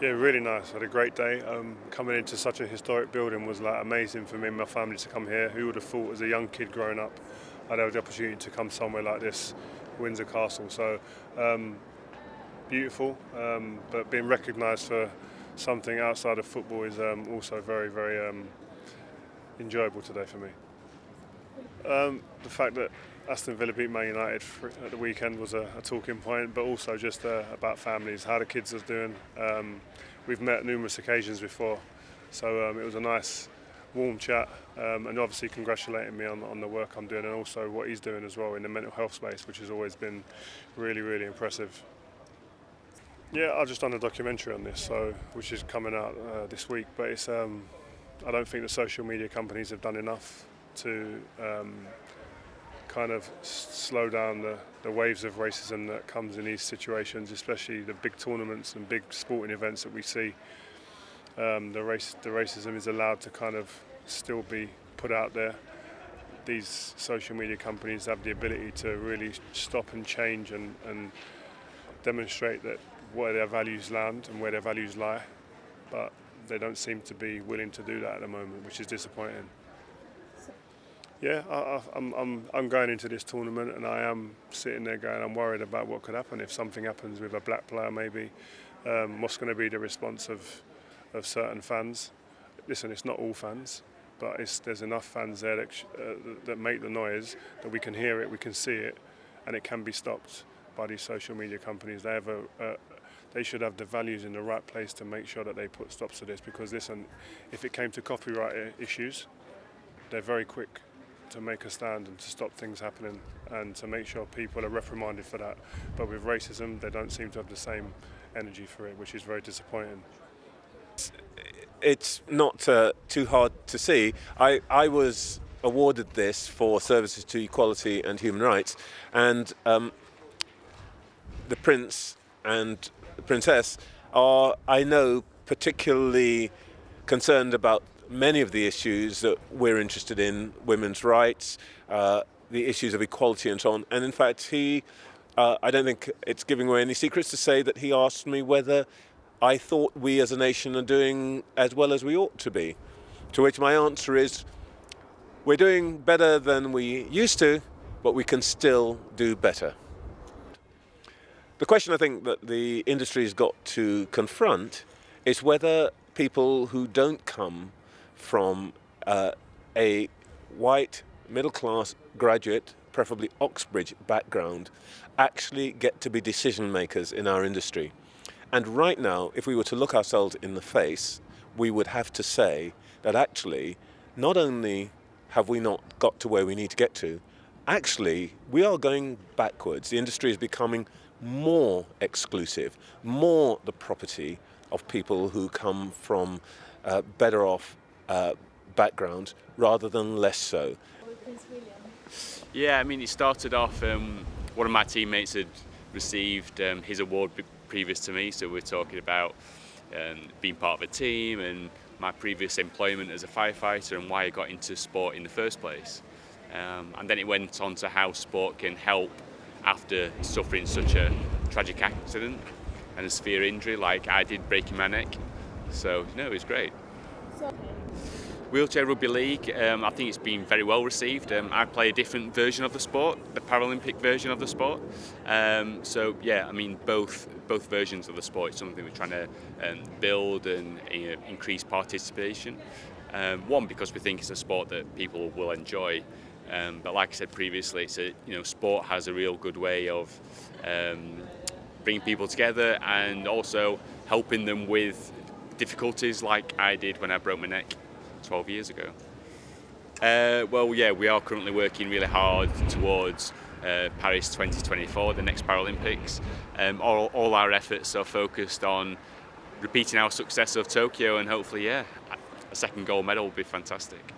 Yeah, really nice. Had a great day. Coming into such a historic building was like amazing for me and my family to come here. Who would have thought as a young kid growing up I'd have the opportunity to come somewhere like this, Windsor Castle. So beautiful, but being recognised for something outside of football is also very, very enjoyable today for me. The fact that Aston Villa beat Man United at the weekend was a talking point, but also just about families, how the kids are doing. We've met numerous occasions before, so it was a nice, warm chat, and obviously congratulating me on the work I'm doing and also what he's doing as well in the mental health space, which has always been really, really impressive. Yeah, I've just done a documentary on this, which is coming out this week, but it's I don't think the social media companies have done enough to kind of slow down the waves of racism that comes in these situations, especially the big tournaments and big sporting events that we see. The racism is allowed to kind of still be put out there. These social media companies have the ability to really stop and change and demonstrate that where their values land and where their values lie, but they don't seem to be willing to do that at the moment, which is disappointing. Yeah, I'm going into this tournament and I am sitting there going, I'm worried about what could happen if something happens with a black player maybe. What's going to be the response of certain fans? Listen, it's not all fans, but there's enough fans there that make the noise, that we can hear it, we can see it, and it can be stopped by these social media companies. They should have the values in the right place to make sure that they put stops to this, because listen, if it came to copyright issues, they're very quick to make a stand and to stop things happening and to make sure people are reprimanded for that. But with racism, they don't seem to have the same energy for it, which is very disappointing. It's not too hard to see. I was awarded this for services to equality and human rights, and the Prince and the Princess are, I know, particularly concerned about many of the issues that we're interested in, women's rights, the issues of equality and so on. And in fact, I don't think it's giving away any secrets to say that he asked me whether I thought we as a nation are doing as well as we ought to be. To which my answer is, we're doing better than we used to, but we can still do better. The question I think that the industry's got to confront is whether people who don't come from a white, middle-class graduate, preferably Oxbridge background, actually get to be decision makers in our industry. And right now, if we were to look ourselves in the face, we would have to say that actually, not only have we not got to where we need to get to, actually, we are going backwards. The industry is becoming more exclusive, more the property of people who come from better off backgrounds rather than less so. Yeah, I mean, it started off, one of my teammates had received his award previous to me, so we're talking about being part of a team and my previous employment as a firefighter and why I got into sport in the first place. And then it went on to how sport can help after suffering such a tragic accident and a severe injury like I did, breaking my neck. So, no, it was great. Wheelchair Rugby League, I think it's been very well received. I play a different version of the sport, the Paralympic version of the sport. So yeah, I mean both versions of the sport is something we're trying to build and increase participation. One, because we think it's a sport that people will enjoy. But like I said previously, sport has a real good way of bringing people together and also helping them with difficulties like I did when I broke my neck 12 years ago. Well, yeah, we are currently working really hard towards Paris 2024, the next Paralympics. All our efforts are focused on repeating our success of Tokyo, and hopefully, yeah, a second gold medal would be fantastic.